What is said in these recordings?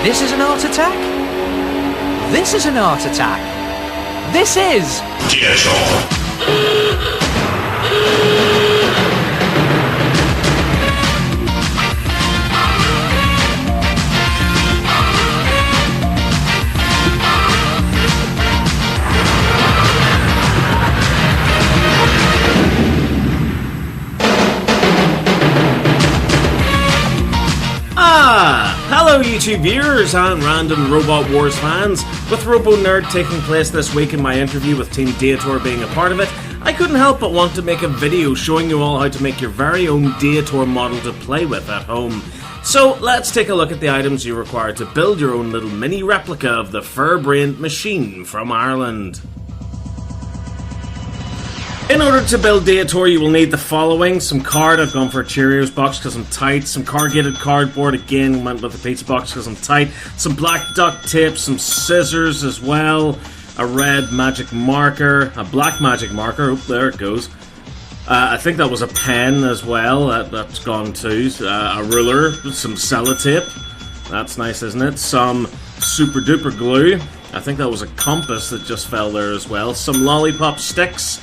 This is an art attack. This is an art attack. This is Diotoir. Hello YouTube viewers and random Robot Wars fans. With Robo Nerd taking place this week and my interview with Team Diotoir being a part of it, I couldn't help but want to make a video showing you all how to make your very own Diotoir model to play with at home. So let's take a look at the items you require to build your own little mini replica of the fur-brained machine from Ireland. In order to build Diotoir, you will need the following: some card, I've gone for a Cheerios box because I'm tight, some corrugated cardboard, again went with the pizza box because I'm tight, some black duct tape, some scissors as well, a red magic marker, a black magic marker, oh there it goes, I think that was a pen as well, that's gone too, a ruler, some sellotape, that's nice isn't it, some super duper glue, I think that was a compass that just fell there as well, some lollipop sticks,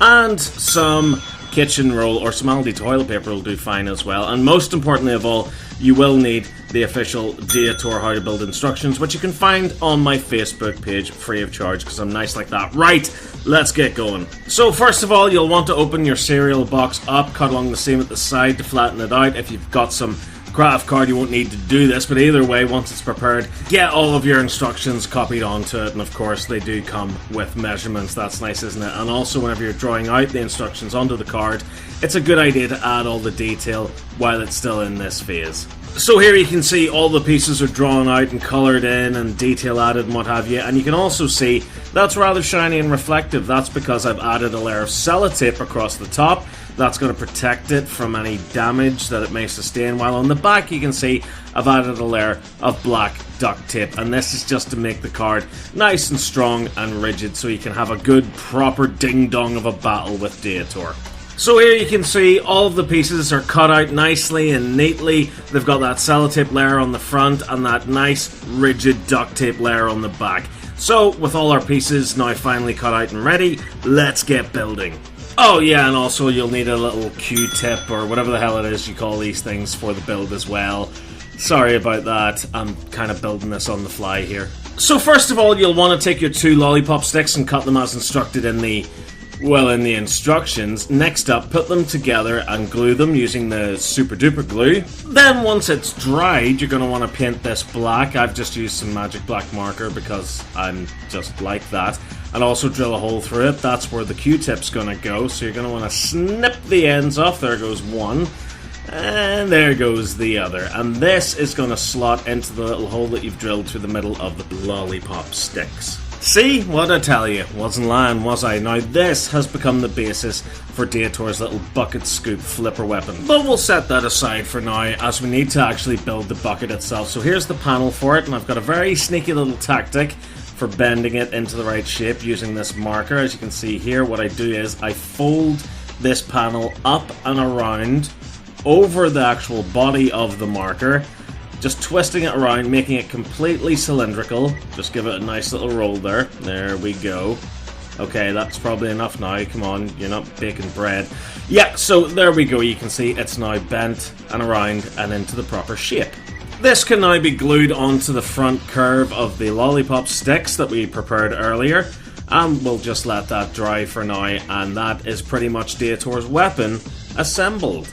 and some kitchen roll or some Aldi toilet paper will do fine as well. And most importantly of all, you will need the official Diotoir how to build instructions, which you can find on my Facebook page free of charge because I'm nice like that. Right, let's get going. So first of all, you'll want to open your cereal box up, cut along the seam at the side to flatten it out. If you've got some craft card, you won't need to do this, but either way, once it's prepared, get all of your instructions copied onto it, and of course they do come with measurements. That's nice isn't it? And also whenever you're drawing out the instructions onto the card, it's a good idea to add all the detail while it's still in this phase. So here you can see all the pieces are drawn out and coloured in and detail added and what have you, and you can also see that's rather shiny and reflective. That's because I've added a layer of sellotape across the top. That's going to protect it from any damage that it may sustain, while on the back you can see I've added a layer of black duct tape, and this is just to make the card nice and strong and rigid so you can have a good proper ding-dong of a battle with Diotoir. So here you can see all of the pieces are cut out nicely and neatly. They've got that sellotape layer on the front and that nice rigid duct tape layer on the back. So with all our pieces now finally cut out and ready, let's get building. Oh yeah, and also you'll need a little Q-tip or whatever the hell it is you call these things for the build as well. Sorry about that, I'm kind of building this on the fly here. So first of all, you'll want to take your 2 lollipop sticks and cut them as instructed in the instructions. Next up, put them together and glue them using the super duper glue. Then once it's dried, you're going to want to paint this black. I've just used some magic black marker because I'm just like that. And also drill a hole through it. That's where the Q-tip's going to go. So you're going to want to snip the ends off. There goes one. And there goes the other. And this is going to slot into the little hole that you've drilled through the middle of the lollipop sticks. See? What'd I tell you? Wasn't lying, was I? Now this has become the basis for Diotoir's little bucket scoop flipper weapon. But we'll set that aside for now, as we need to actually build the bucket itself. So here's the panel for it, and I've got a very sneaky little tactic for bending it into the right shape using this marker. As you can see here, what I do is I fold this panel up and around over the actual body of the marker, just twisting it around, making it completely cylindrical. Just give it a nice little roll there. There we go. Okay, that's probably enough now. Come on, you're not baking bread. Yeah, so there we go. You can see it's now bent and around and into the proper shape. This can now be glued onto the front curve of the lollipop sticks that we prepared earlier, and we'll just let that dry for now, and that is pretty much Diotoir's weapon assembled.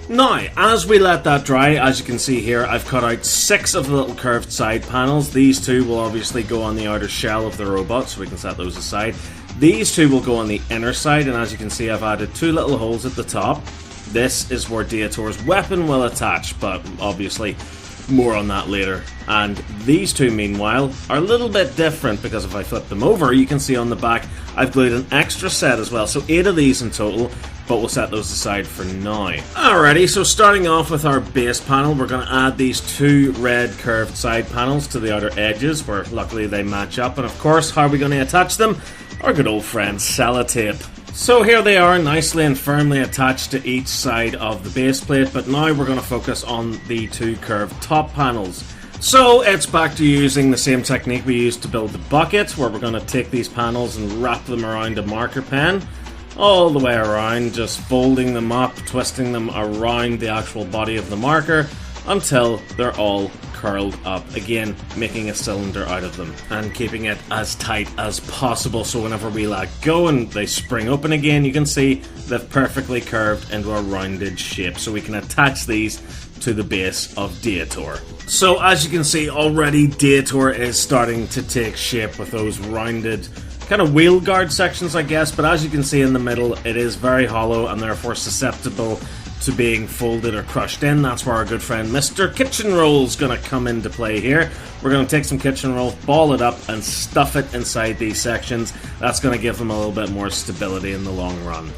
Now, as we let that dry, as you can see here, I've cut out 6 of the little curved side panels. These 2 will obviously go on the outer shell of the robot, so we can set those aside. These 2 will go on the inner side, and as you can see, I've added 2 little holes at the top. This is where Diotoir's weapon will attach, but obviously more on that later. And these 2, meanwhile, are a little bit different because if I flip them over, you can see on the back I've glued an extra set as well, so 8 of these in total, but we'll set those aside for now. Alrighty, so starting off with our base panel, we're going to add these 2 red curved side panels to the outer edges, where luckily they match up, and of course, how are we going to attach them? Our good old friend sellotape. So here they are, nicely and firmly attached to each side of the base plate, but now we're going to focus on the 2 curved top panels. So it's back to using the same technique we used to build the bucket, where we're going to take these panels and wrap them around a marker pen, all the way around, just folding them up, twisting them around the actual body of the marker, until they're all curled up, again making a cylinder out of them and keeping it as tight as possible, so whenever we let go and they spring open again, you can see they've perfectly curved into a rounded shape, so we can attach these to the base of Diotoir. So as you can see already, Diotoir is starting to take shape with those rounded kind of wheel guard sections, I guess, but as you can see in the middle, it is very hollow and therefore susceptible to being folded or crushed in. That's where our good friend Mr. Kitchen Roll's gonna come into play here. We're gonna take some kitchen roll, ball it up, and stuff it inside these sections. That's gonna give them a little bit more stability in the long run.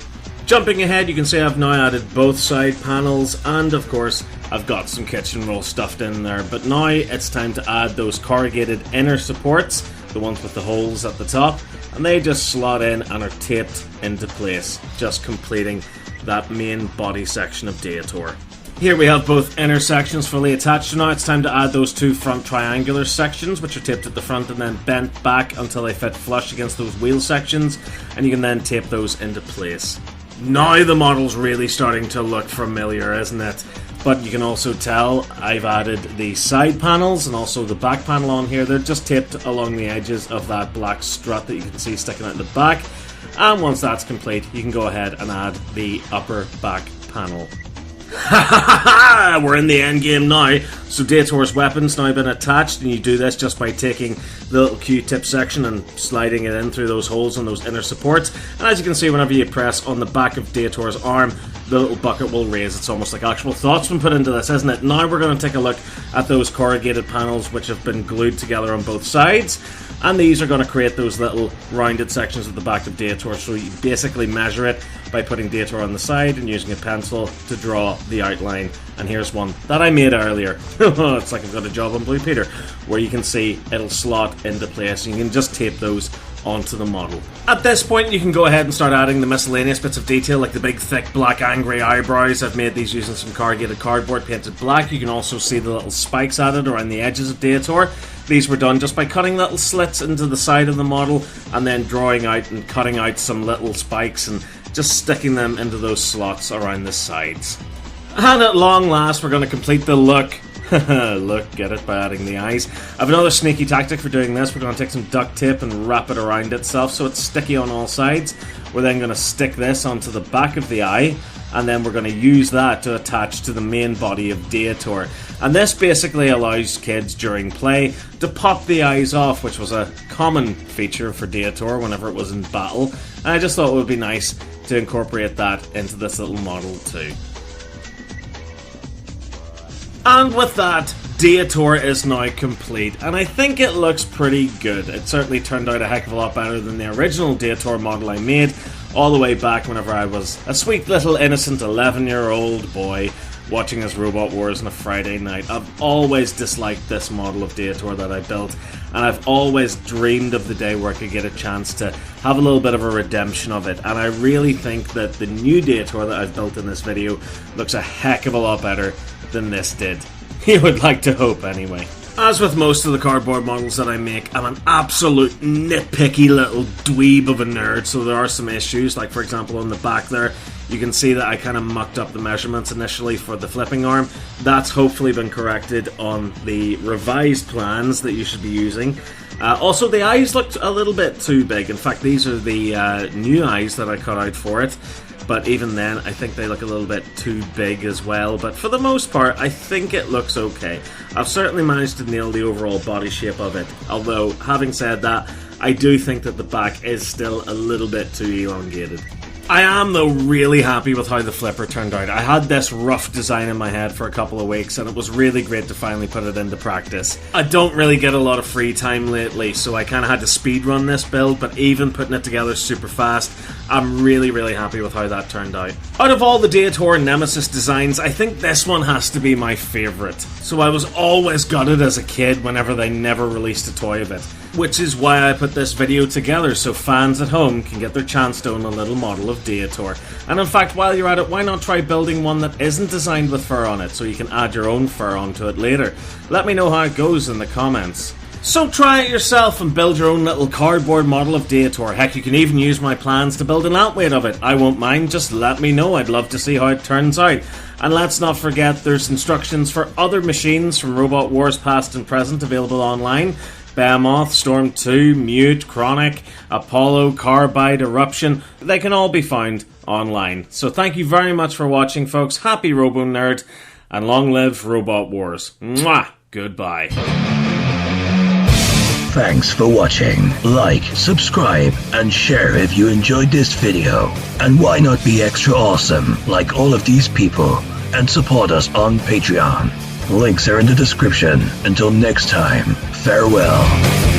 Jumping ahead, you can see I've now added both side panels, and of course I've got some kitchen roll stuffed in there, but now it's time to add those corrugated inner supports, the ones with the holes at the top, and they just slot in and are taped into place, just completing that main body section of Diotoir. Here we have both inner sections fully attached, so now it's time to add those two front triangular sections, which are taped at the front and then bent back until they fit flush against those wheel sections, and you can then tape those into place. Now the model's really starting to look familiar, isn't it? But you can also tell I've added the side panels and also the back panel on here. They're just taped along the edges of that black strut that you can see sticking out the back. And once that's complete, you can go ahead and add the upper back panel. We're in the end game now. So Diotoir's weapon's now been attached, and you do this just by taking the little Q-tip section and sliding it in through those holes on those inner supports. And as you can see, whenever you press on the back of Diotoir's arm, the little bucket will raise. It's almost like actual thought's been put into this, isn't it? Now we're going to take a look at those corrugated panels which have been glued together on both sides. And these are going to create those little rounded sections at the back of Diotoir. So you basically measure it by putting Diotoir on the side and using a pencil to draw the outline. And here's one that I made earlier. It's like I've got a job on Blue Peter, where you can see it'll slot into place. And you can just tape those onto the model. At this point, you can go ahead and start adding the miscellaneous bits of detail, like the big, thick, black, angry eyebrows. I've made these using some corrugated cardboard painted black. You can also see the little spikes added around the edges of Diotoir. These were done just by cutting little slits into the side of the model and then drawing out and cutting out some little spikes and just sticking them into those slots around the sides. And at long last, we're going to complete the look. Look, get it, by adding the eyes. I have another sneaky tactic for doing this. We're going to take some duct tape and wrap it around itself so it's sticky on all sides. We're then going to stick this onto the back of the eye, and then we're going to use that to attach to the main body of Diotoir. And this basically allows kids during play to pop the eyes off, which was a common feature for Diotoir whenever it was in battle. And I just thought it would be nice to incorporate that into this little model too. And with that, Diotoir is now complete, and I think it looks pretty good. It certainly turned out a heck of a lot better than the original Diotoir model I made all the way back whenever I was a sweet little innocent 11-year-old boy watching his Robot Wars on a Friday night. I've always disliked this model of Diotoir that I built, and I've always dreamed of the day where I could get a chance to have a little bit of a redemption of it, and I really think that the new Diotoir that I've built in this video looks a heck of a lot better than this did. You would like to hope, anyway. As with most of the cardboard models that I make, I'm an absolute nitpicky little dweeb of a nerd, so there are some issues, like for example on the back there, you can see that I kind of mucked up the measurements initially for the flipping arm. That's hopefully been corrected on the revised plans that you should be using. Also, the eyes looked a little bit too big. In fact, these are the new eyes that I cut out for it. But even then, I think they look a little bit too big as well. But for the most part, I think it looks okay. I've certainly managed to nail the overall body shape of it. Although, having said that, I do think that the back is still a little bit too elongated. I am, though, really happy with how the flipper turned out. I had this rough design in my head for a couple of weeks, and it was really great to finally put it into practice. I don't really get a lot of free time lately, so I kind of had to speedrun this build, but even putting it together super fast, I'm really, really happy with how that turned out. Out of all the Diotoir Nemesis designs, I think this one has to be my favourite. So I was always gutted as a kid whenever they never released a toy of it. Which is why I put this video together, so fans at home can get their chance to own a little model of Diotoir. And in fact, while you're at it, why not try building one that isn't designed with fur on it, so you can add your own fur onto it later. Let me know how it goes in the comments. So try it yourself and build your own little cardboard model of Diotoir. Heck, you can even use my plans to build an outweight of it. I won't mind, just let me know. I'd love to see how it turns out. And let's not forget there's instructions for other machines from Robot Wars past and present available online. Behemoth, Storm 2, Mute, Chronic, Apollo, Carbide, Eruption. They can all be found online. So thank you very much for watching, folks. Happy Robo Nerd, and long live Robot Wars. Mwah! Goodbye. Thanks for watching. Like, subscribe, and share if you enjoyed this video. And why not be extra awesome like all of these people and support us on Patreon. Links are in the description. Until next time, farewell.